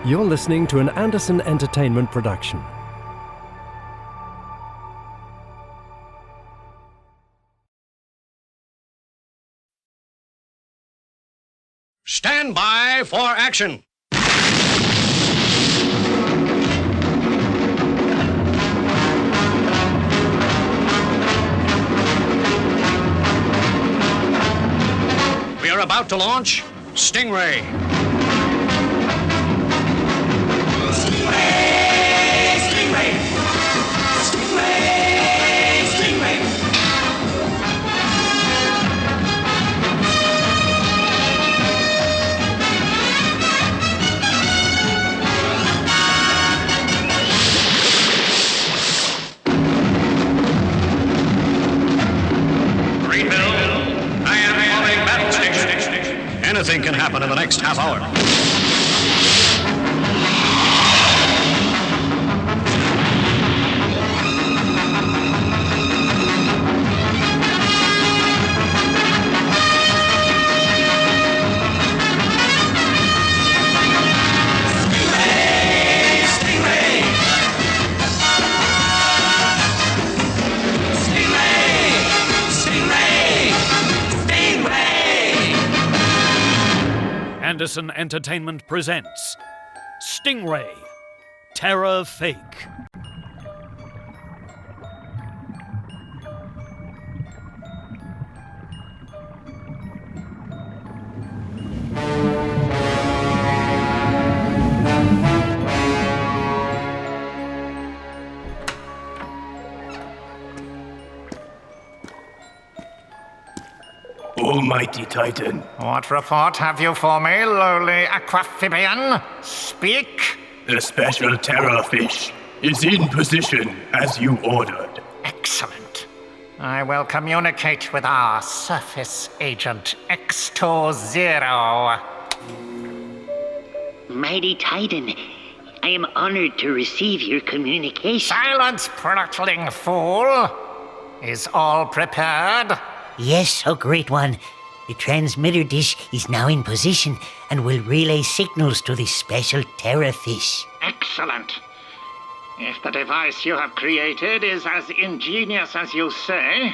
You're listening to an Anderson Entertainment production. Stand by for action. We are about to launch Stingray. Anything can happen in the next half hour. Anderson Entertainment presents Stingray, Terror Fake. Almighty Titan. What report have you for me, lowly aquamphibian? Speak! The special terror fish is in position as you ordered. Excellent. I will communicate with our surface agent X20. Mighty Titan, I am honored to receive your communication. Silence, prattling fool! Is all prepared? Yes, oh great one. The transmitter dish is now in position and will relay signals to the special terror fish. Excellent. If the device you have created is as ingenious as you say,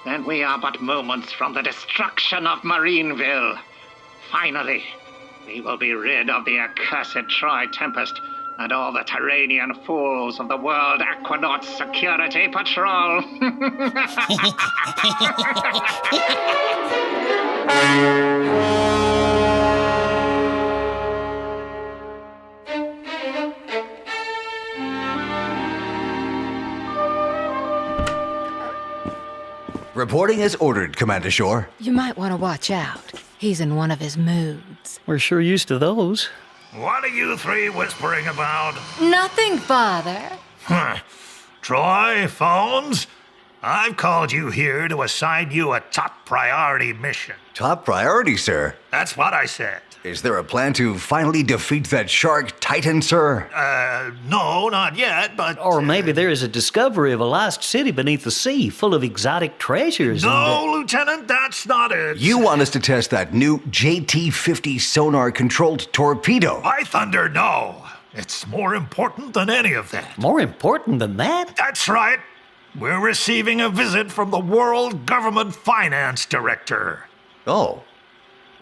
then we are but moments from the destruction of Marineville. Finally, we will be rid of the accursed Tri-Tempest and all the Terranian fools of the World Aquanaut Security Patrol. Reporting as ordered, Commander Shore. You might want to watch out. He's in one of his moods. We're sure used to those. What are you three whispering about? Nothing, Father. Troy, Phones, I've called you here to assign you a top priority mission. Top priority, sir. That's what I said. Is there a plan to finally defeat that shark titan, sir? No, not yet, but... Or maybe there is a discovery of a lost city beneath the sea full of exotic treasures. No, Lieutenant, that's not it. You want us to test that new JT-50 sonar-controlled torpedo? By thunder, no. It's more important than any of that. More important than that? That's right. We're receiving a visit from the World Government Finance Director. Oh.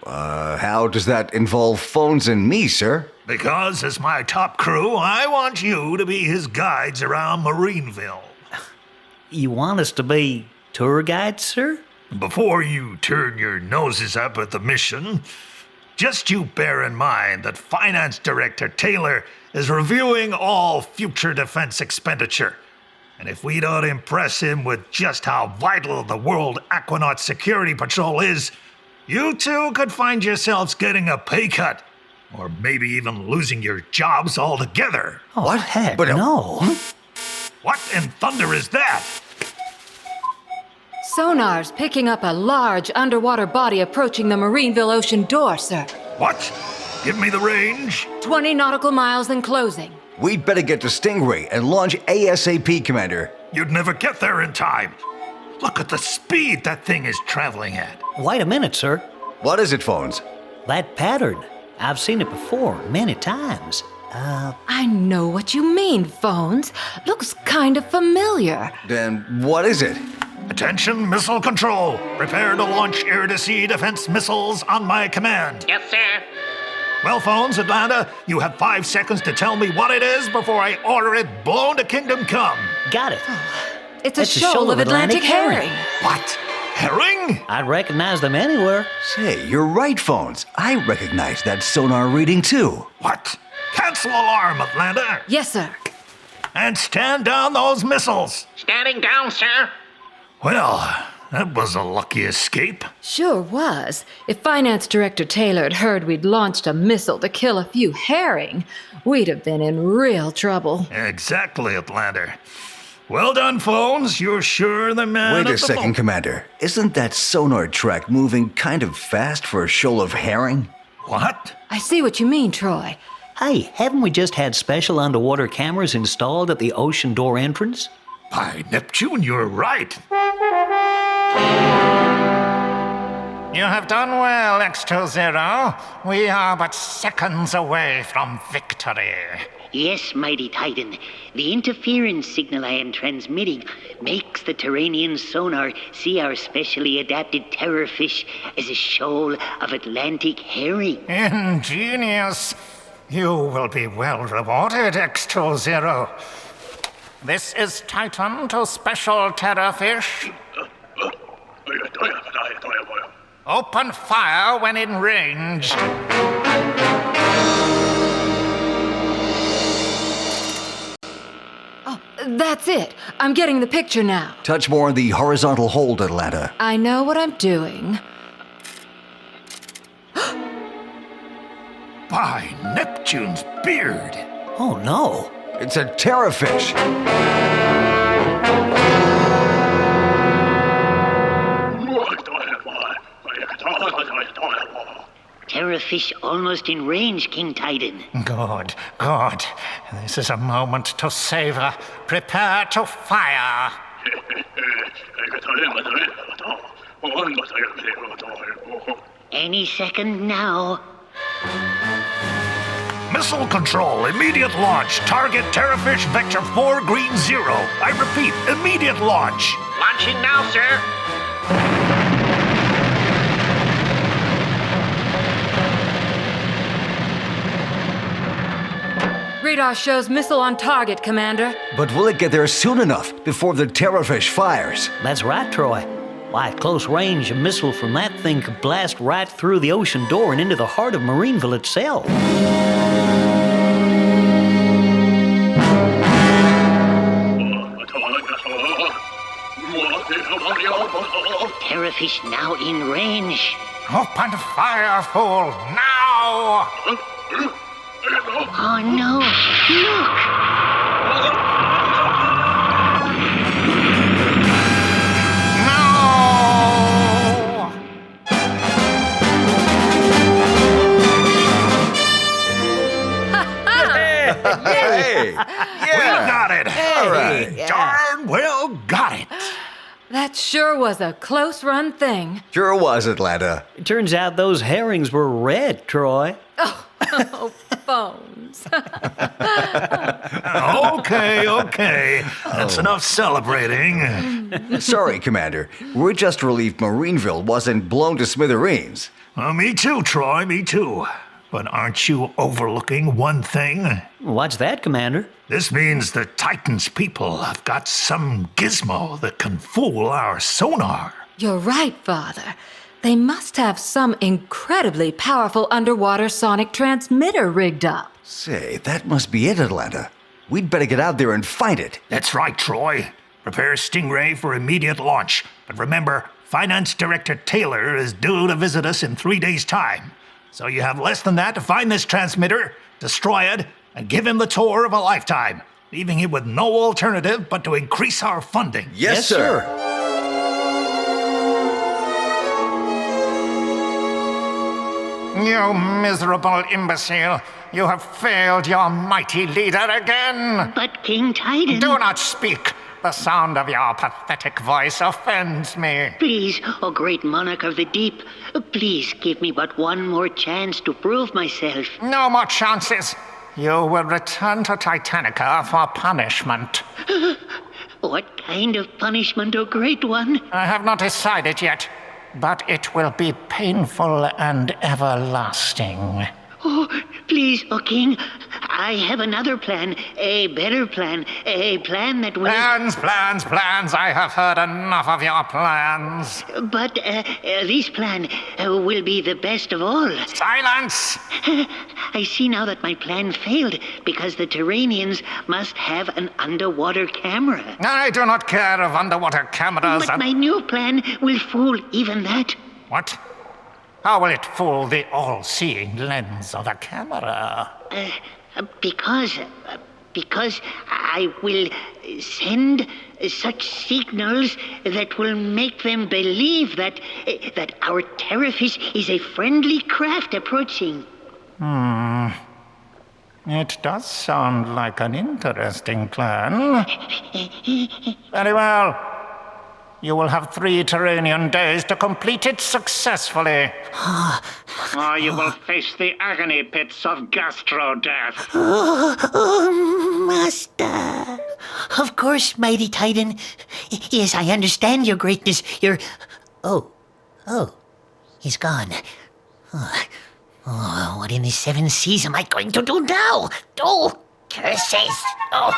How does that involve Phones and me, sir? Because as my top crew, I want you to be his guides around Marineville. You want us to be tour guides, sir? Before you turn your noses up at the mission, just you bear in mind that Finance Director Taylor is reviewing all future defense expenditure. And if we don't impress him with just how vital the World Aquanaut Security Patrol is, you two could find yourselves getting a pay cut, or maybe even losing your jobs altogether. Oh, what? Heck, but no. What in thunder is that? Sonar's picking up a large underwater body approaching the Marineville ocean door, sir. What? Give me the range. 20 nautical miles and closing. We'd better get to Stingray and launch ASAP, Commander. You'd never get there in time. Look at the speed that thing is traveling at. Wait a minute, sir. What is it, Phones? That pattern. I've seen it before, many times. I know what you mean, Phones. Looks kind of familiar. Then what is it? Attention, missile control. Prepare to launch air-to-sea defense missiles on my command. Yes, sir. Well, Phones, Atlanta, you have 5 seconds to tell me what it is before I order it blown to kingdom come. Got it. It's a shoal of Atlantic herring. What? Herring? I'd recognize them anywhere. Say, you're right, Phones. I recognize that sonar reading too. What? Cancel alarm, Atlanta. Yes, sir. And stand down those missiles. Standing down, sir. Well, that was a lucky escape. Sure was. If Finance Director Taylor had heard we'd launched a missile to kill a few herring, we'd have been in real trouble. Exactly, Atlanta. Well done, Phones. You're sure the man Wait at a the second, Commander. Isn't that sonar track moving kind of fast for a shoal of herring? What? I see what you mean, Troy. Hey, haven't we just had special underwater cameras installed at the ocean door entrance? By Neptune, you're right. You have done well, X20. We are but seconds away from victory. Yes, mighty Titan. The interference signal I am transmitting makes the Terranian sonar see our specially adapted terrorfish as a shoal of Atlantic herring. Ingenious. You will be well rewarded, X20. This is Titan to Special Terrorfish. Open fire when in range. Oh, that's it. I'm getting the picture now. Touch more on the horizontal hold, Atlanta. I know what I'm doing. By Neptune's beard. Oh, no. It's a terrorfish. Terrorfish almost in range, King Titan. Good, good. This is a moment to savor. Prepare to fire. Any second now. Missile control, immediate launch. Target Terrorfish Vector 4 Green 0. I repeat, immediate launch. Launching now, sir. Radar shows missile on target, Commander. But will it get there soon enough before the terrorfish fires? That's right, Troy. Why, at close range, a missile from that thing could blast right through the ocean door and into the heart of Marineville itself. Terrorfish now in range. Open fire, fool, now! Oh no! Look! No! Hey! We got it. All right. Darn well got it. That sure was a close-run thing. Sure was, Atlanta. It turns out those herrings were red, Troy. Oh, Phones. Okay. That's enough celebrating. Sorry, Commander. We're just relieved Marineville wasn't blown to smithereens. Well, me too, Troy, me too. But aren't you overlooking one thing? What's that, Commander? This means the Titan's people have got some gizmo that can fool our sonar. You're right, Father. They must have some incredibly powerful underwater sonic transmitter rigged up. Say, that must be it, Atlanta. We'd better get out there and find it. That's right, Troy. Prepare Stingray for immediate launch. But remember, Finance Director Taylor is due to visit us in 3 days' time. So you have less than that to find this transmitter, destroy it, and give him the tour of a lifetime, leaving him with no alternative but to increase our funding. Yes, sir. You miserable imbecile. You have failed your mighty leader again. But King Titan... Do not speak. The sound of your pathetic voice offends me. Please, O great monarch of the deep, please give me but one more chance to prove myself. No more chances. You will return to Titanica for punishment. What kind of punishment, O Great One? I have not decided yet, but it will be painful and everlasting. Oh, please, O King, I have another plan, a better plan, a plan that will... Plans! I have heard enough of your plans. But this plan will be the best of all. Silence! I see now that my plan failed because the Terranians must have an underwater camera. I do not care of underwater cameras. But my new plan will fool even that. What? How will it fool the all-seeing lens of a camera? Because I will send such signals that will make them believe that our terrorfish is a friendly craft approaching. It does sound like an interesting plan. Very well. You will have 3 Terranian days to complete it successfully. Or you will face the agony pits of gastro-death. Master. Of course, mighty Titan. Yes, I understand your greatness. Oh, he's gone. Oh, what in the 7 seas am I going to do now? Oh, curses. Oh.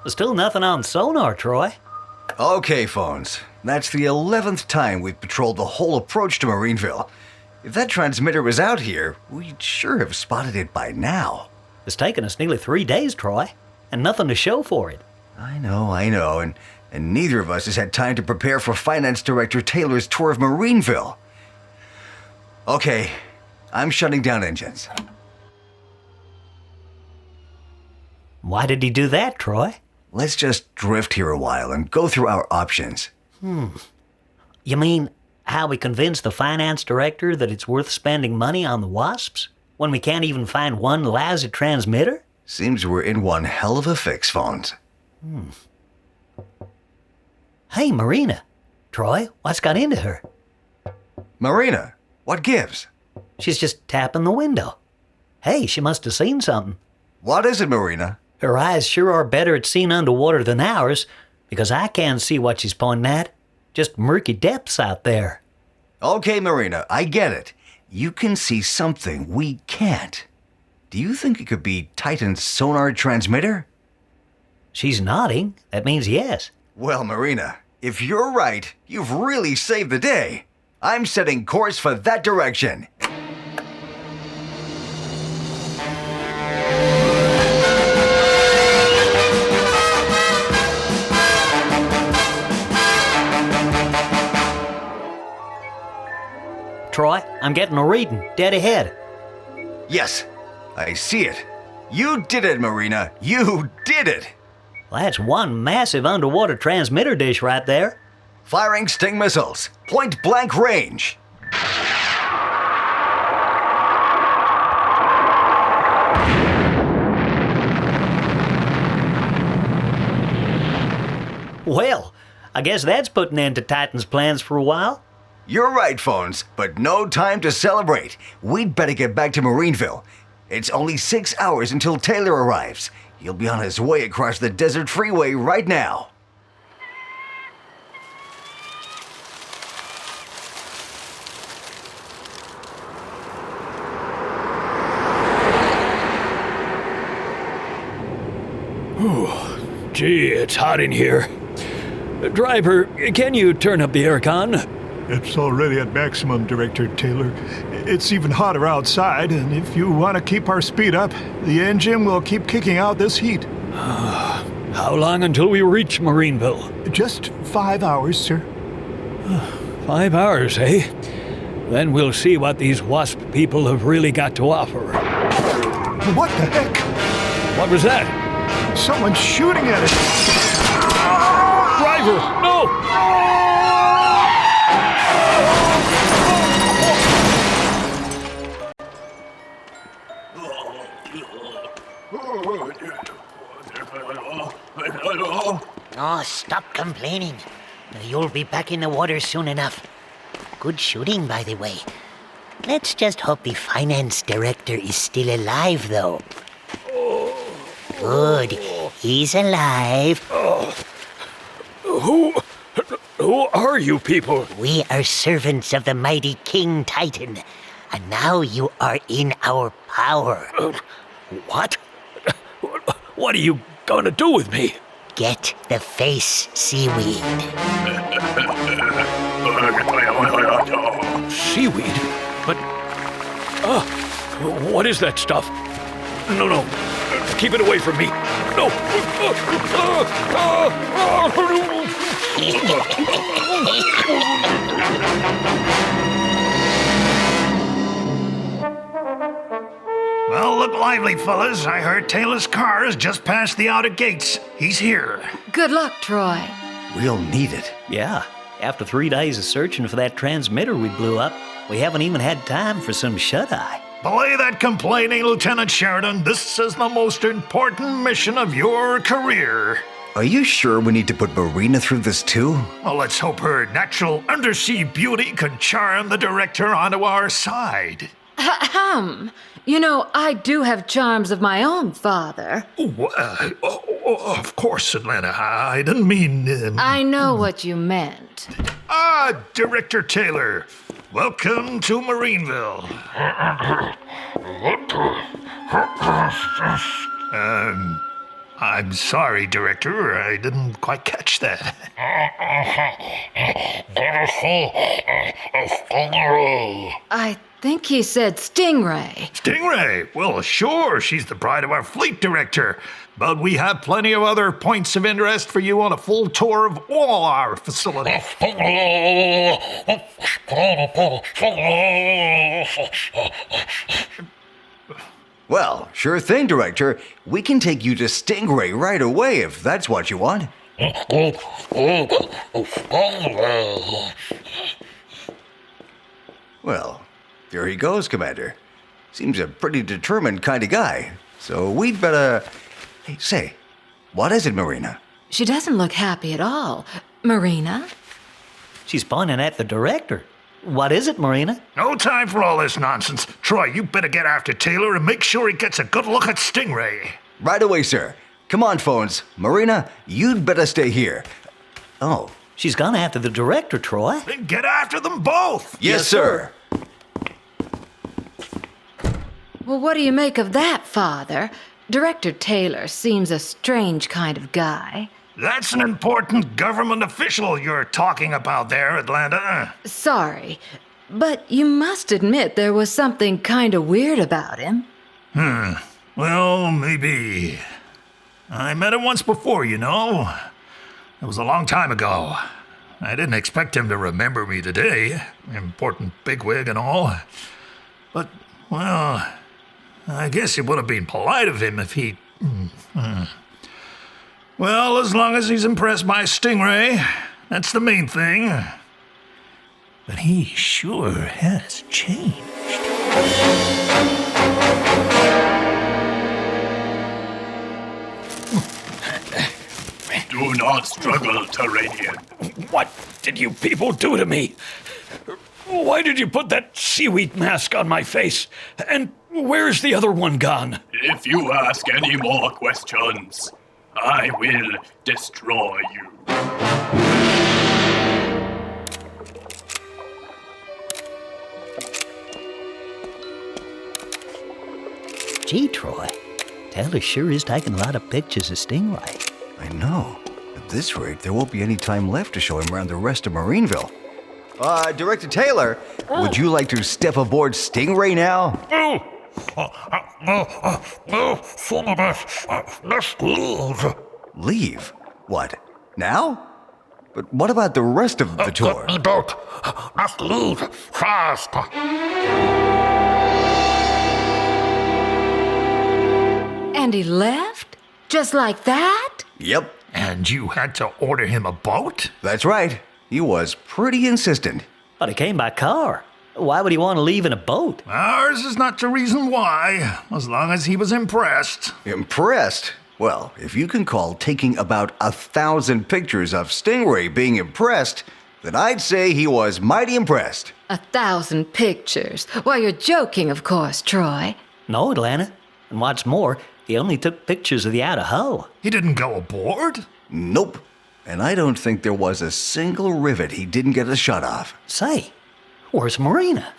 Still nothing on sonar, Troy. Okay, phones. That's the 11th time we've patrolled the whole approach to Marineville. If that transmitter was out here, we'd sure have spotted it by now. It's taken us nearly 3 days, Troy, and nothing to show for it. I know, and neither of us has had time to prepare for Finance Director Taylor's tour of Marineville. Okay, I'm shutting down engines. Why did he do that, Troy? Let's just drift here a while and go through our options. You mean how we convince the finance director that it's worth spending money on the wasps when we can't even find one lousy transmitter? Seems we're in one hell of a fix, phones. Hey, Marina. Troy, what's got into her? Marina, what gives? She's just tapping the window. Hey, she must have seen something. What is it, Marina? Her eyes sure are better at seeing underwater than ours, because I can't see what she's pointing at. Just murky depths out there. Okay, Marina, I get it. You can see something we can't. Do you think it could be Titan's sonar transmitter? She's nodding. That means yes. Well, Marina, if you're right, you've really saved the day. I'm setting course for that direction. Troy, I'm getting a reading, dead ahead. Yes, I see it. You did it, Marina. You did it. That's one massive underwater transmitter dish right there. Firing Sting missiles. Point blank range. Well, I guess that's putting an end to Titan's plans for a while. You're right, phones, but no time to celebrate. We'd better get back to Marineville. It's only 6 hours until Taylor arrives. He'll be on his way across the desert freeway right now. Gee, it's hot in here. Driver, can you turn up the aircon? It's already at maximum, Director Taylor. It's even hotter outside, and if you want to keep our speed up, the engine will keep kicking out this heat. How long until we reach Marineville? Just 5 hours, sir. 5 hours, eh? Then we'll see what these wasp people have really got to offer. What the heck? What was that? Someone's shooting at us! Driver, no! Oh, stop complaining. You'll be back in the water soon enough. Good shooting, by the way. Let's just hope the finance director is still alive, though. Good. He's alive. Who are you people? We are servants of the mighty King Titan, and now you are in our power. What? What are you gonna do with me? Get the face seaweed. Seaweed? But... what is that stuff? No. Keep it away from me. No. Well, look lively, fellas. I heard Taylor's car has just passed the outer gates. He's here. Good luck, Troy. We'll need it. Yeah, after 3 days of searching for that transmitter we blew up, we haven't even had time for some shut-eye. Belay that complaining, Lieutenant Sheridan. This is the most important mission of your career. Are you sure we need to put Marina through this too? Well, let's hope her natural undersea beauty can charm the director onto our side. You know, I do have charms of my own, Father. Of course, Atlanta. I didn't mean... I know what you meant. Director Taylor. Welcome to Marineville. I'm sorry, Director. I didn't quite catch that. I think he said Stingray. Stingray? Well, sure, she's the pride of our fleet director. But we have plenty of other points of interest for you on a full tour of all our facilities. Well, sure thing, Director. We can take you to Stingray right away if that's what you want. Well, there he goes, Commander. Seems a pretty determined kind of guy. So we'd better... Hey, say, what is it, Marina? She doesn't look happy at all. Marina? She's pointing at the director. What is it, Marina? No time for all this nonsense. Troy, you better get after Taylor and make sure he gets a good look at Stingray. Right away, sir. Come on, phones. Marina, you'd better stay here. Oh. She's gone after the director, Troy. Then get after them both. Yes, sir. Well, what do you make of that, Father? Director Taylor seems a strange kind of guy. That's an important government official you're talking about there, Atlanta. Sorry, but you must admit there was something kind of weird about him. Well, maybe. I met him once before, you know. It was a long time ago. I didn't expect him to remember me today. Important bigwig and all. But, well, I guess it would have been polite of him if he... Well, as long as he's impressed by Stingray, that's the main thing. But he sure has changed. Do not struggle, Terranian. What did you people do to me? Why did you put that seaweed mask on my face? And where's the other one gone? If you ask any more questions, I will destroy you. Gee, Troy, Taylor sure is taking a lot of pictures of Stingray. I know. At this rate, there won't be any time left to show him around the rest of Marineville. Director Taylor, would you like to step aboard Stingray now? Let's leave. Leave? What? Now? But what about the rest of the tour? Get me boat. Let's leave fast. And he left? Just like that? Yep. And you had to order him a boat? That's right. He was pretty insistent. But he came by car. Why would he want to leave in a boat? Ours is not the reason why, as long as he was impressed. Impressed? Well, if you can call taking about 1,000 pictures of Stingray being impressed, then I'd say he was mighty impressed. 1,000 pictures. Why, you're joking, of course, Troy. No, Atlanta. And what's more, he only took pictures of the outer hull. He didn't go aboard? Nope. And I don't think there was a single rivet he didn't get a shot of. Say, where's Marina?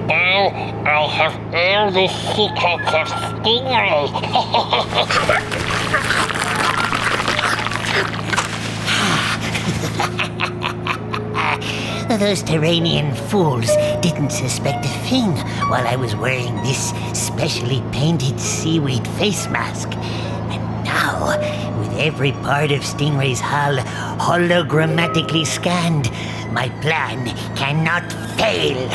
Now I have all the secrets of Stingray. Those Terranian fools didn't suspect a thing while I was wearing this specially painted seaweed face mask. And now, with every part of Stingray's hull hologrammatically scanned, my plan cannot fail.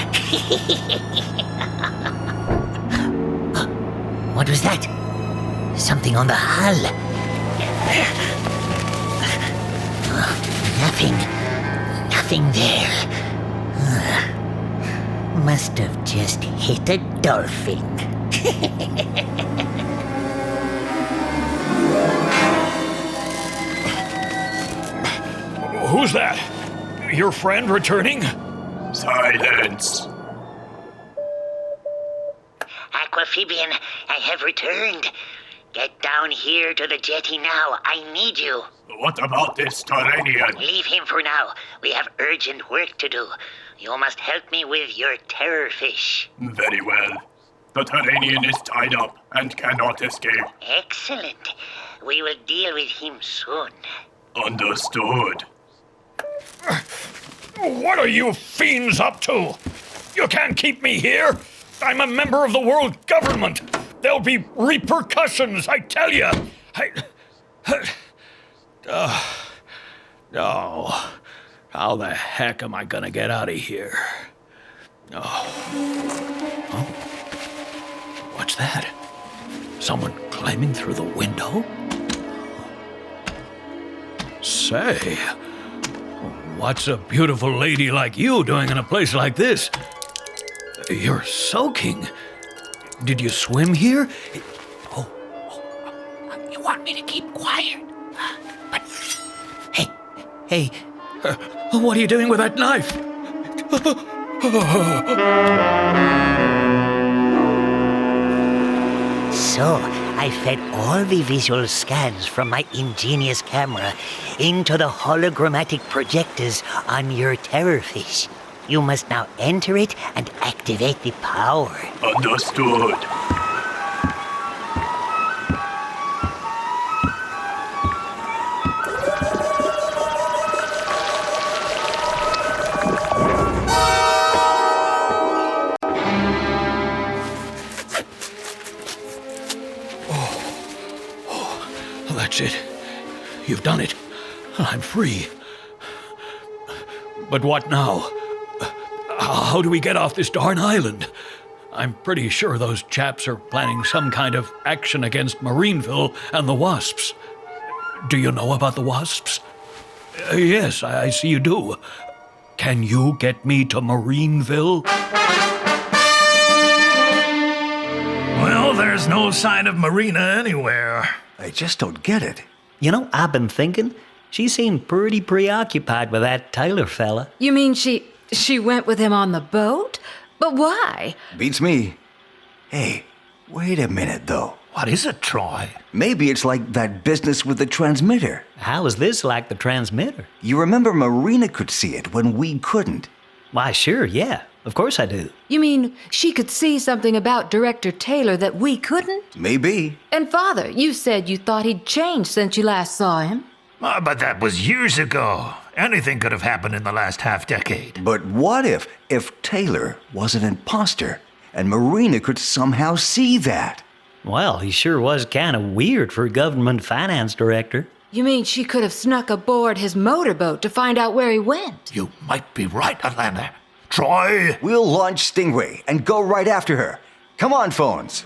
What was that? Something on the hull. Nothing there. Must have just hit a dolphin. Who's that? Your friend returning? Silence. Aquamphibian, I have returned. Get down here to the jetty now. I need you. What about this Terranian? Leave him for now. We have urgent work to do. You must help me with your terror fish. Very well. The Terranian is tied up and cannot escape. Excellent. We will deal with him soon. Understood. What are you fiends up to? You can't keep me here. I'm a member of the world government. There'll be repercussions, I tell you. Oh, how the heck am I gonna get out of here? Oh, what's that? Someone climbing through the window? Say, what's a beautiful lady like you doing in a place like this? You're soaking. Did you swim here? You want me to keep quiet? But, Hey, What are you doing with that knife? So, I fed all the visual scans from my ingenious camera into the hologrammatic projectors on your terrorfish. You must now enter it and activate the power. Understood. That's it. You've done it. I'm free. But what now? How do we get off this darn island? I'm pretty sure those chaps are planning some kind of action against Marineville and the Wasps. Do you know about the Wasps? Yes, I see you do. Can you get me to Marineville? Well, there's no sign of Marina anywhere. I just don't get it. you know, I've been thinking she seemed pretty preoccupied with that Taylor fella. You mean she went with him on the boat? But why? Beats me. Hey, wait a minute, though. What is it, Troy? Maybe it's like that business with the transmitter. How is this like the transmitter? You remember Marina could see it when we couldn't. Why, sure, yeah. Of course I do. You mean she could see something about Director Taylor that we couldn't? Maybe. And Father, you said you thought he'd changed since you last saw him. But that was years ago. Anything could have happened in the last half-decade. But what if Taylor was an imposter and Marina could somehow see that? Well, he sure was kind of weird for a government finance director. You mean she could have snuck aboard his motorboat to find out where he went? You might be right, Atlanta. Troy! We'll launch Stingray and go right after her. Come on, phones.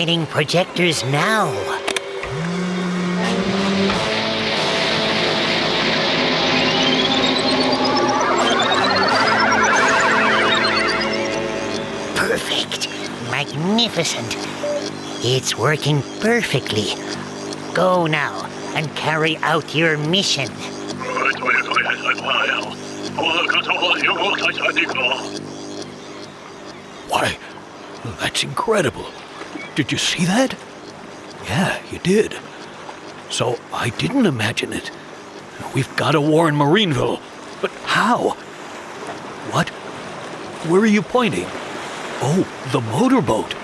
Activating projectors now. Perfect. Magnificent. It's working perfectly. Go now and carry out your mission. Why, that's incredible. Did you see that? Yeah, you did. So I didn't imagine it. We've got to warn Marineville. But how? What? Where are you pointing? Oh, the motorboat.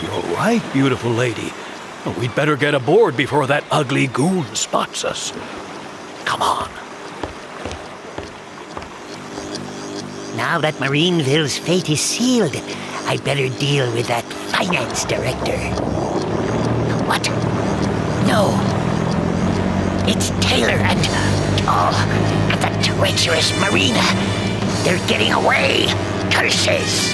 You're right, beautiful lady. We'd better get aboard before that ugly goon spots us. Come on. Now that Marineville's fate is sealed, I'd better deal with that finance director. What? No. It's Taylor and the treacherous Marina. They're getting away. Curses.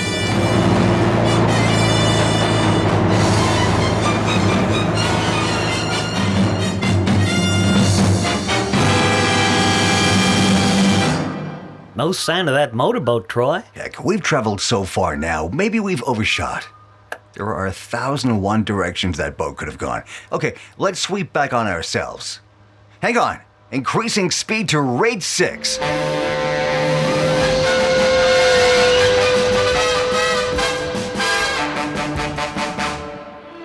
No sign of that motorboat, Troy. Heck, we've traveled so far now, maybe we've overshot. There are 1,001 directions that boat could have gone. Okay, let's sweep back on ourselves. Hang on, increasing speed to rate 6.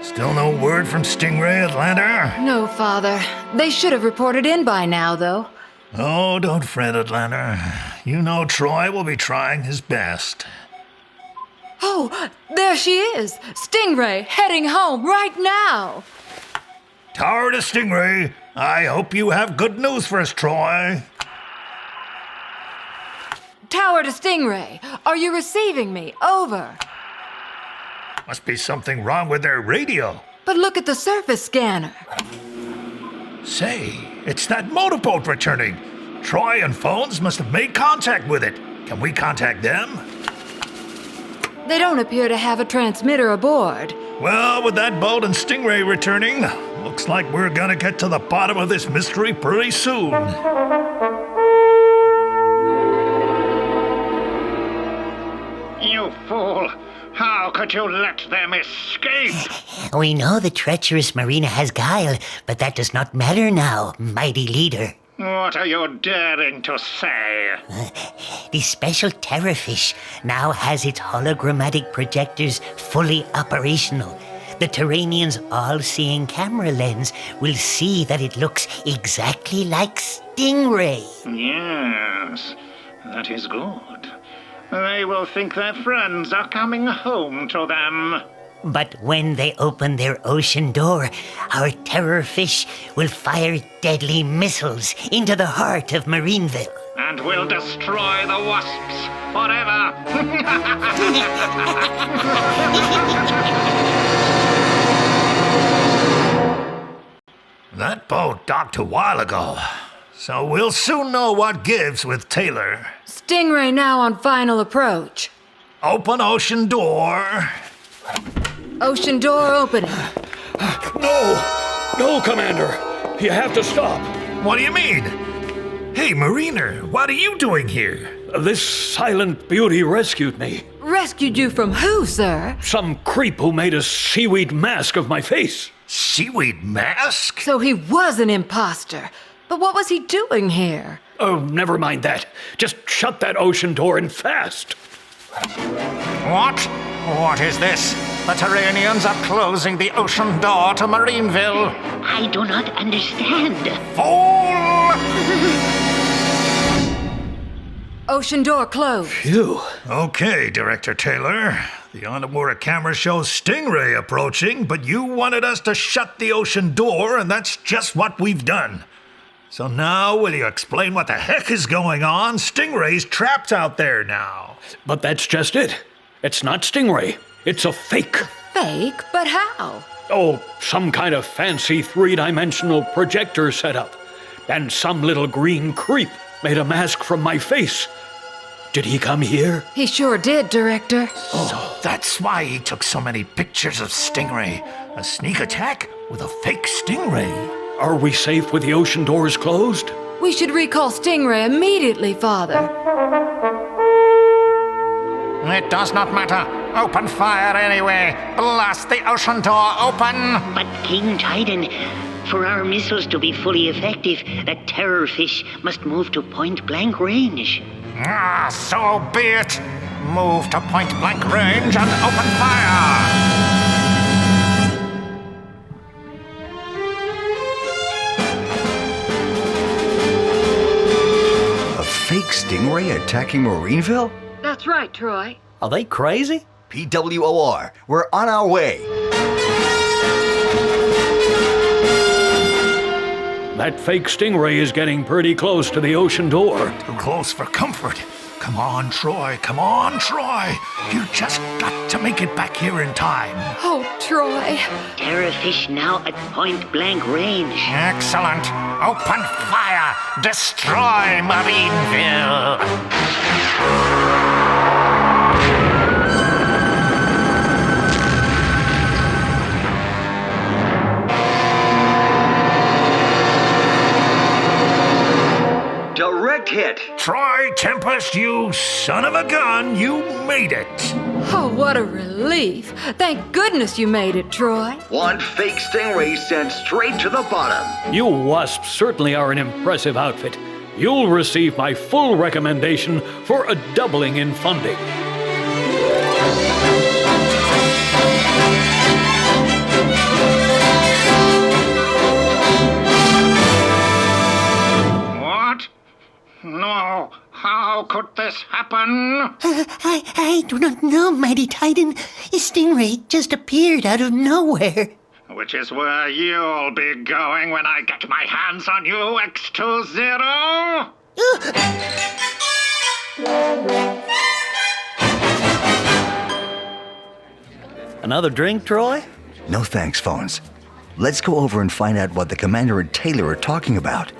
Still no word from Stingray, Atlanta? No, Father. They should have reported in by now, though. Oh, don't fret, Atlanta. You know Troy will be trying his best. Oh, there she is! Stingray, heading home right now! Tower to Stingray. I hope you have good news for us, Troy. Tower to Stingray, are you receiving me? Over. Must be something wrong with their radio. But look at the surface scanner. Say, it's that motorboat returning. Troy and phones must have made contact with it. Can we contact them? They don't appear to have a transmitter aboard. Well, with that boat and Stingray returning, looks like we're gonna get to the bottom of this mystery pretty soon. You fool! How could you let them escape? We know the treacherous Marina has guile, but that does not matter now, mighty leader. What are you daring to say? The special terrorfish now has its hologrammatic projectors fully operational. The Terranian's all-seeing camera lens will see that it looks exactly like Stingray. Yes, that is good. They will think their friends are coming home to them. But when they open their ocean door, our terrorfish will fire deadly missiles into the heart of Marineville. And will destroy the wasps forever. That boat docked a while ago, so we'll soon know what gives with Taylor. Stingray now on final approach. Open ocean door. Ocean door opening. No, Commander. You have to stop. What do you mean? Hey, Marina, what are you doing here? This silent beauty rescued me. Rescued you from who, sir? Some creep who made a seaweed mask of my face. Seaweed mask? So he was an imposter. But what was he doing here? Oh, never mind that. Just shut that ocean door and fast. What? What is this? The Terranians are closing the ocean door to Marineville. I do not understand. Fool! Ocean door closed. Phew. Okay, Director Taylor. The underwater camera shows Stingray approaching, but you wanted us to shut the ocean door, and that's just what we've done. So now, will you explain what the heck is going on? Stingray's trapped out there now. But that's just it. It's not Stingray. It's a fake. Fake? But how? Oh, some kind of fancy three-dimensional projector setup. And some little green creep made a mask from my face. Did he come here? He sure did, Director. So that's why he took so many pictures of Stingray. A sneak attack with a fake Stingray. Are we safe with the ocean doors closed? We should recall Stingray immediately, Father. It does not matter. Open fire anyway. Blast the ocean door open. But King Titan, for our missiles to be fully effective, that terror fish must move to point-blank range. So be it. Move to point-blank range and open fire. A fake Stingray attacking Marineville? That's right, Troy. Are they crazy? PWOR, we're on our way. That fake Stingray is getting pretty close to the ocean door. Too close for comfort. Come on, Troy. Come on, Troy. You just got to make it back here in time. Oh, Troy. Terror fish now at point-blank range. Excellent. Open fire. Destroy Marineville. Direct hit. Troy Tempest, you son of a gun, you made it. Oh, what a relief. Thank goodness you made it, Troy. One fake Stingray sent straight to the bottom. You wasps certainly are an impressive outfit. You'll receive my full recommendation for a doubling in funding. What? No. How could this happen? I do not know, Mighty Titan. Stingray just appeared out of nowhere. Which is where you'll be going when I get my hands on you, X20? Another drink, Troy? No thanks, phones. Let's go over and find out what the commander and Taylor are talking about.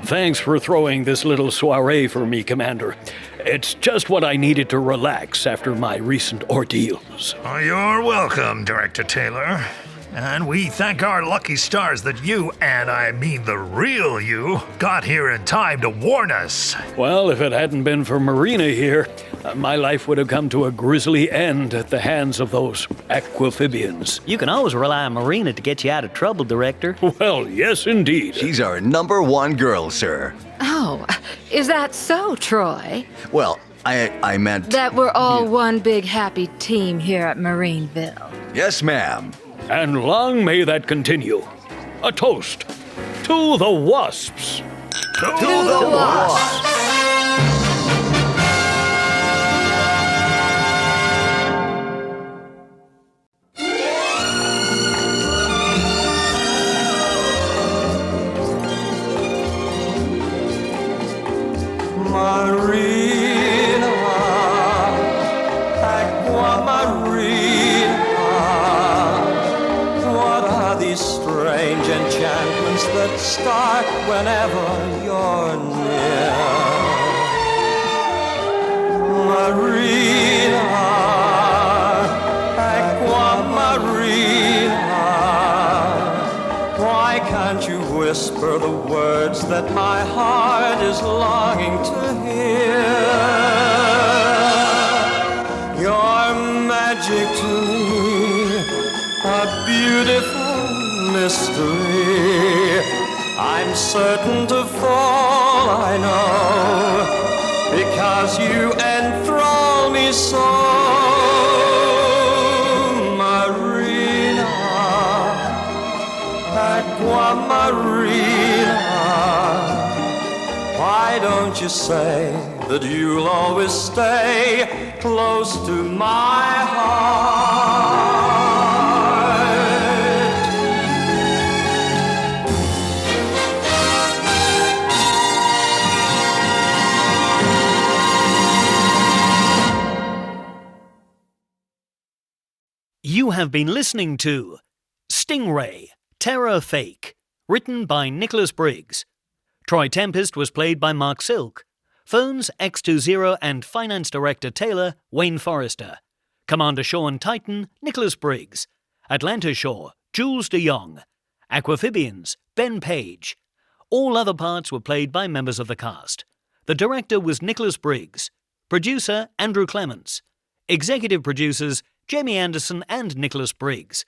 Thanks for throwing this little soiree for me, Commander. It's just what I needed to relax after my recent ordeals. Oh, you're welcome, Director Taylor. And we thank our lucky stars that you, and I mean the real you, got here in time to warn us. Well, if it hadn't been for Marina here, my life would have come to a grisly end at the hands of those aquamphibians. You can always rely on Marina to get you out of trouble, Director. Well, yes, indeed. She's our #1 girl, sir. Oh, is that so, Troy? Well, I meant... That we're all one big happy team here at Marineville. Yes, ma'am. And long may that continue. A toast to the wasps. To the wasps. Marina, Aquamarina, what are these strange enchantments that start whenever you're near? Marina, Aquamarina, why can't you whisper the words that my heart is longing to hear? Your magic to me, a beautiful mystery. I'm certain to fall, I know, because you enthrall me so. Marina, Aquamarina, why don't you say that you'll always stay close to my heart? You have been listening to Stingray, Terror Fake, written by Nicholas Briggs. Troy Tempest was played by Mark Silk. Phones X20 and Finance Director Taylor, Wayne Forrester. Commander Shaw and Titan, Nicholas Briggs. Atlanta Shore, Jules de Jong. Aquamphibians, Ben Page. All other parts were played by members of the cast. The director was Nicholas Briggs. Producer, Andrew Clements. Executive producers, Jamie Anderson and Nicholas Briggs.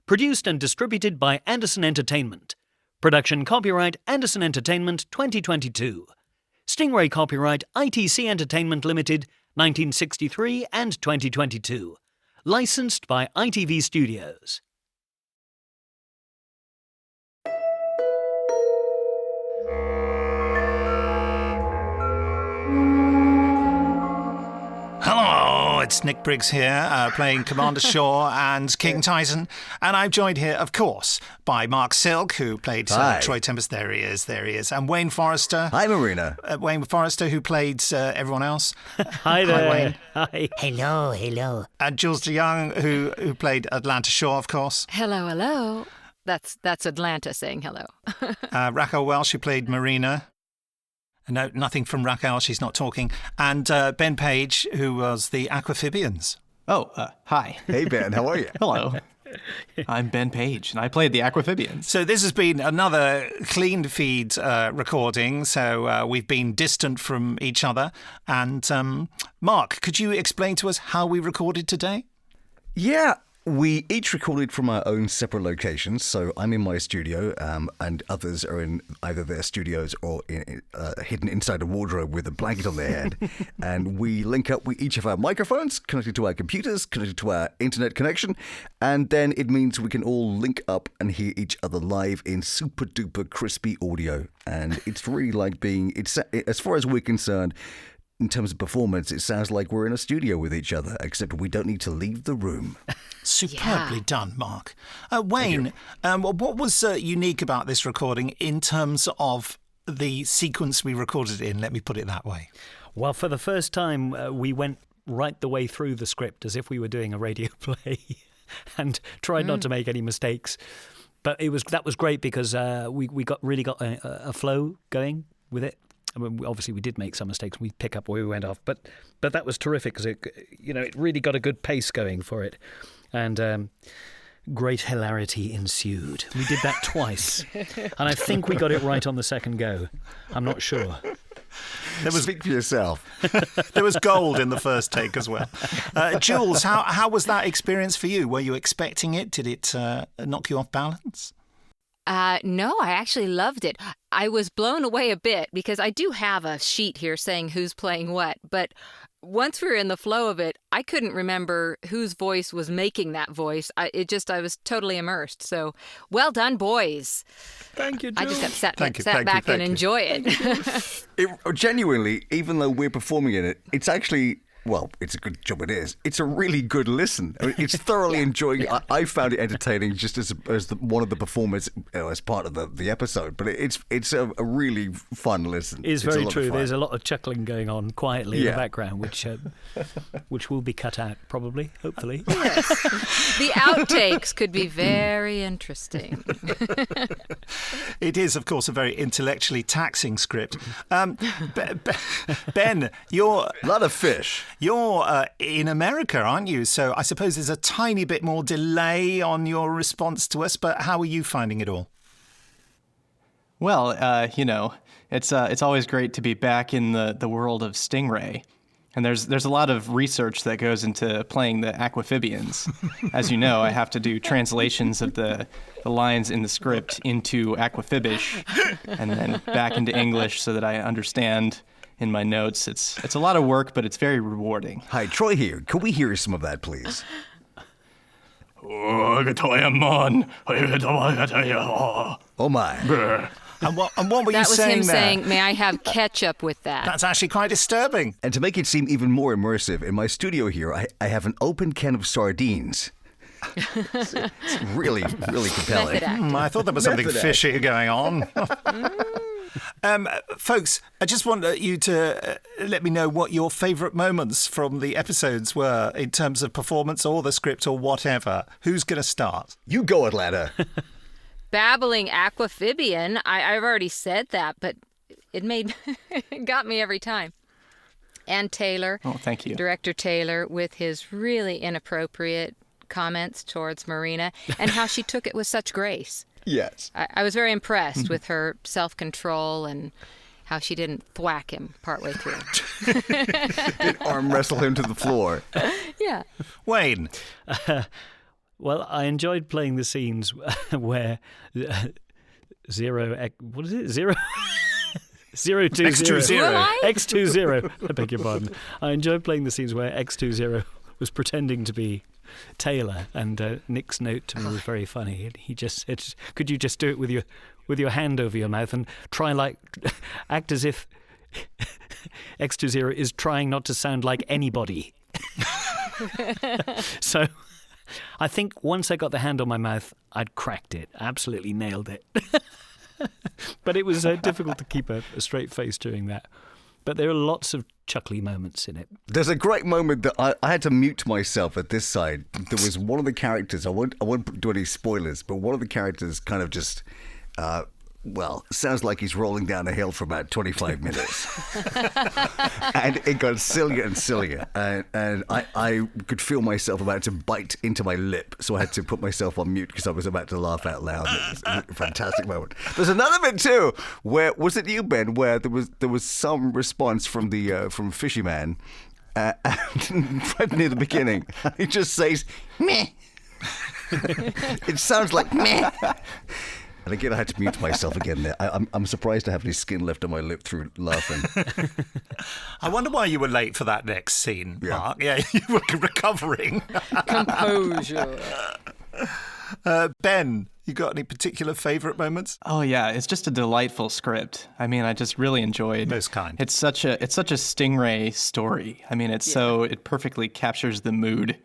Produced and distributed by Anderson Entertainment. Production copyright Anderson Entertainment 2022. Stingray copyright ITC Entertainment Limited 1963 and 2022. Licensed by ITV Studios. Hello, it's Nick Briggs here, playing Commander Shaw and King Titan. And I'm joined here, of course, by Mark Silk, who played Troy Tempest. There he is. And Wayne Forrester. Hi, Marina. Wayne Forrester, who played everyone else. Hi there. Hi, Wayne. Hi. Hello. And Jules de Jong, who played Atlanta Shaw, of course. Hello. That's Atlanta saying hello. Raquel Welsh, who played Marina. No, nothing from Raquel, she's not talking. And Ben Page, who was the Aquamphibians. Oh, hi. Hey, Ben, how are you? Hello. I'm Ben Page, and I played the Aquamphibians. So this has been another clean feed recording, so we've been distant from each other. And Mark, could you explain to us how we recorded today? Yeah, we each recorded from our own separate locations. So I'm in my studio, and others are in either their studios or hidden inside a wardrobe with a blanket on their head. And we link up. We each have our microphones connected to our computers, connected to our internet connection, and then it means we can all link up and hear each other live in super duper crispy audio. And it's really like as far as we're concerned, in terms of performance, it sounds like we're in a studio with each other, except we don't need to leave the room. Superbly done, Mark. Wayne, what was unique about this recording in terms of the sequence we recorded in? Let me put it that way. Well, for the first time, we went right the way through the script as if we were doing a radio play and tried not to make any mistakes. But that was great because we really got a flow going with it. I mean, obviously, we did make some mistakes. We pick up where we went off, but that was terrific because it really got a good pace going for it, and great hilarity ensued. We did that twice, and I think we got it right on the second go. I'm not sure. Speak for yourself. There was gold in the first take as well. Jules, how was that experience for you? Were you expecting it? Did it knock you off balance? No, I actually loved it. I was blown away a bit because I do have a sheet here saying who's playing what, but once we were in the flow of it, I couldn't remember whose voice was making that voice. I was totally immersed. So, well done, boys. Thank you, Jules. I just got to sat back and enjoy it. Genuinely, even though we're performing in it, it's actually... Well, it's a good job it is. It's a really good listen. I mean, it's thoroughly enjoying. I found it entertaining just as one of the performers as part of the episode. But it's a really fun listen. It's very true. There's a lot of chuckling going on quietly in the background, which will be cut out probably, hopefully. Yes. The outtakes could be very interesting. It is, of course, a very intellectually taxing script. Ben, you're... A lot of fish. You're in America, aren't you? So I suppose there's a tiny bit more delay on your response to us, but how are you finding it all? Well, it's always great to be back in the world of Stingray. And there's a lot of research that goes into playing the Aquamphibians. As you know, I have to do translations of the lines in the script into Aquaphibish and then back into English so that I understand in my notes. It's a lot of work, but it's very rewarding. Hi, Troy here. Could we hear some of that, please? Oh my. And what were you saying there? That was him saying, may I have ketchup with that? That's actually quite disturbing. And to make it seem even more immersive, in my studio here, I have an open can of sardines. It's really, really compelling. I thought there was something fishy going on. Folks, I just want you to let me know what your favourite moments from the episodes were in terms of performance or the script or whatever. Who's going to start? You go, Atlanta. Babbling Aquamphibian. I've already said that, but it got me every time. And Taylor. Oh, thank you. Director Taylor, with his really inappropriate comments towards Marina and how she took it with such grace. Yes. I was very impressed with her self-control and how she didn't thwack him partway through. Did arm wrestle him to the floor. Yeah. Wayne. Well, I enjoyed playing the scenes where what is it? 020. X20. I beg your pardon. I enjoyed playing the scenes where X20 was pretending to be Taylor, and Nick's note to me was very funny. He just said, "Could you just do it with your hand over your mouth and act as if X20 is trying not to sound like anybody." So I think once I got the hand on my mouth, I'd cracked it. Absolutely nailed it. But it was difficult to keep a straight face during that. But there are lots of chuckly moments in it. There's a great moment that I had to mute myself at this side. There was one of the characters, I won't do any spoilers, but one of the characters kind of just, sounds like he's rolling down a hill for about 25 minutes. And it got sillier and sillier. And I could feel myself about to bite into my lip. So I had to put myself on mute because I was about to laugh out loud. It was a fantastic moment. There's another bit too, where, was it you, Ben, where there was some response from from Fishy Man, and right near the beginning. He just says, meh. It sounds like meh. And again, I had to mute myself again there. I'm surprised I have any skin left on my lip through laughing. I wonder why you were late for that next scene, Mark. Yeah, you were recovering. Composure. Ben, you got any particular favourite moments? Oh yeah, it's just a delightful script. I mean, I just really enjoyed. Most kind. It's such a Stingray story. I mean, it perfectly captures the mood.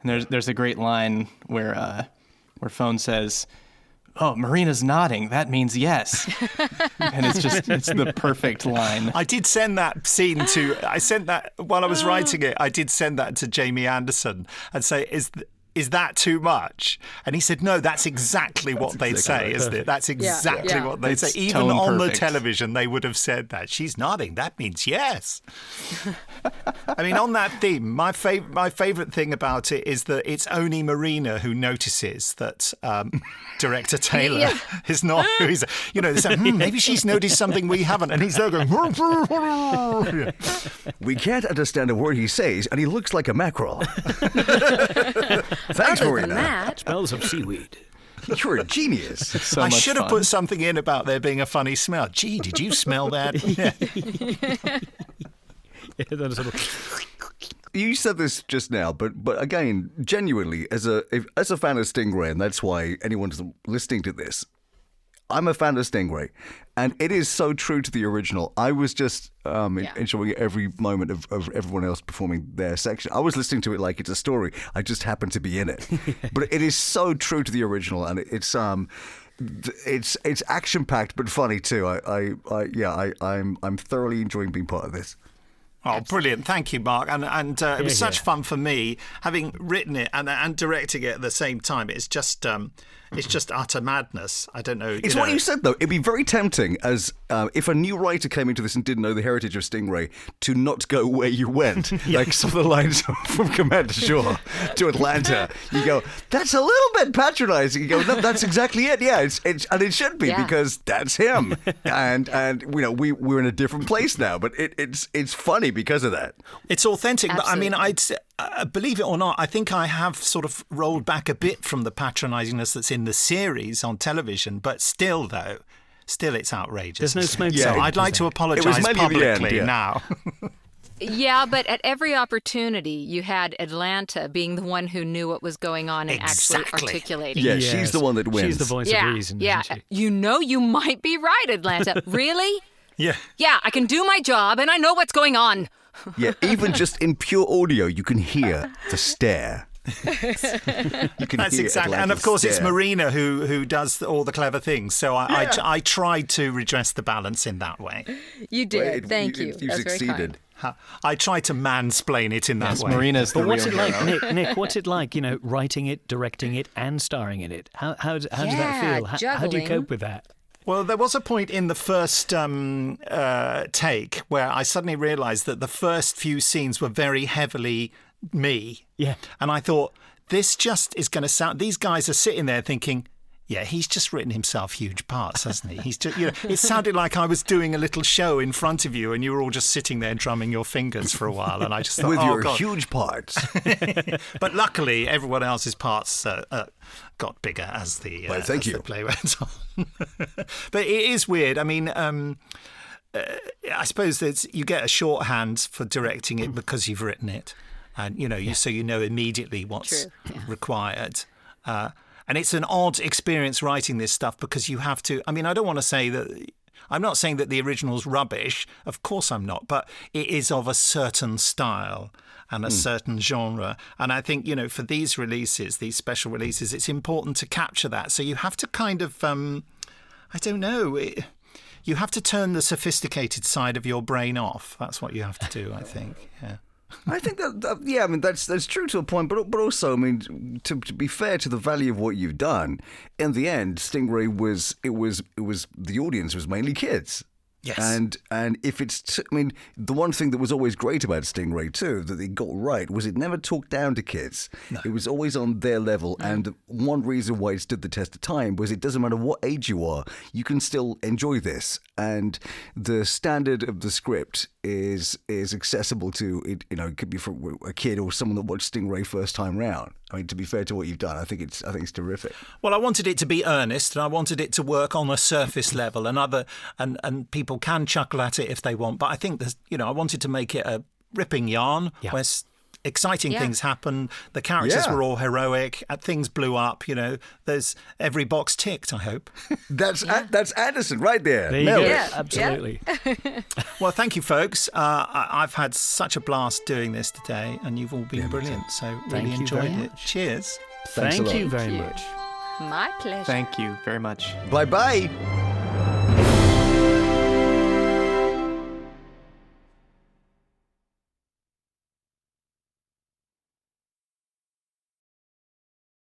And there's a great line where Phone says, "Oh, Marina's nodding. That means yes." And it's the perfect line. I did send that scene I sent that while I was writing it. I did send that to Gerry Anderson and say, is that too much? And he said, no, that's exactly what they'd say, isn't it? That's exactly what they'd say. Even on the television, they would have said that. She's nodding. That means yes. I mean, on that theme, my favourite thing about it is that it's only Marina who notices that director Taylor is not who he's. They say, maybe she's noticed something we haven't, and he's there going. We can't understand a word he says, and he looks like a mackerel. Thanks, Marina. Smells of seaweed. You're a genius. I should have put something in about there being a funny smell. Gee, did you smell that? You said this just now, but again, genuinely, as a fan of Stingray, and that's why anyone's listening to this, I'm a fan of Stingray, and it is so true to the original. I was just enjoying every moment of everyone else performing their section. I was listening to it like it's a story. I just happened to be in it, but it is so true to the original, and it's action packed but funny too. I'm thoroughly enjoying being part of this. Oh, brilliant. Thank you, Mark. And it was such fun for me, having written it and directing it at the same time. It's just utter madness. I don't know. It's what you said, though. It'd be very tempting, as if a new writer came into this and didn't know the heritage of Stingray, to not go where you went. Like some of the lines from Commander Shaw to Atlanta. You go, that's a little bit patronizing. You go, no, that's exactly it. Yeah, and it should be, because that's him. And we're in a different place now, but it's funny because of that. It's authentic. Absolutely. But I mean, believe it or not, I think I have sort of rolled back a bit from the patronising-ness that's in the series on television, but still it's outrageous. There's no smoke. So I'd like to apologise publicly now. Yeah, but at every opportunity, you had Atlanta being the one who knew what was going on and actually articulating. Yeah, she's the one that wins. She's the voice of reason. Yeah, you might be right, Atlanta. Really? Yeah. Yeah, I can do my job and I know what's going on. Yeah, even just in pure audio, you can hear the stare. That's exactly, and of course it's Marina who does all the clever things. So I tried to redress the balance in that way. You did. Thank you. You succeeded. I tried to mansplain it in that way. Marina's the But what's it real like, hero. Nick? What's it like? Writing it, directing it, and starring in it. How does that feel? How do you cope with that? Well, there was a point in the first take where I suddenly realised that the first few scenes were very heavily me. Yeah. And I thought, this just is going to sound... These guys are sitting there thinking... Yeah, he's just written himself huge parts, hasn't he? He's just, it sounded like I was doing a little show in front of you, and you were all just sitting there drumming your fingers for a while. And I just thought, with your God. huge parts. But luckily, everyone else's parts got bigger as the the play went on. But it is weird. I mean, I suppose you get a shorthand for directing it because you've written it, and so you know immediately what's required. And it's an odd experience writing this stuff because you have to... I mean, I don't want to say that... I'm not saying that the original's rubbish. Of course I'm not. But it is of a certain style and a certain genre. And I think, for these releases, these special releases, it's important to capture that. So you have to kind of... I don't know... you have to turn the sophisticated side of your brain off. That's what you have to do, I think. Yeah. I think that's true to a point, but also, I mean, to be fair to the value of what you've done, in the end, Stingray was the audience was mainly kids. Yes. And if it's, the one thing that was always great about Stingray too, that they got right, was it never talked down to kids. No. It was always on their level. And one reason why it stood the test of time was it doesn't matter what age you are, you can still enjoy this. And the standard of the script is accessible to it. It could be for a kid or someone that watched Stingray first time round. I mean, to be fair to what you've done, I think it's terrific. Well, I wanted it to be earnest, and I wanted it to work on a surface level, and people can chuckle at it if they want. But I think I wanted to make it a ripping yarn where exciting things happen. The characters were all heroic. Things blew up. There's every box ticked. I hope. That's Anderson right there. There you go. Yeah, absolutely. Yeah. Well, thank you, folks. I've had such a blast doing this today, and you've all been brilliant. So really enjoyed it. Cheers. Thank you very much. My pleasure. Thank you very much. Bye-bye.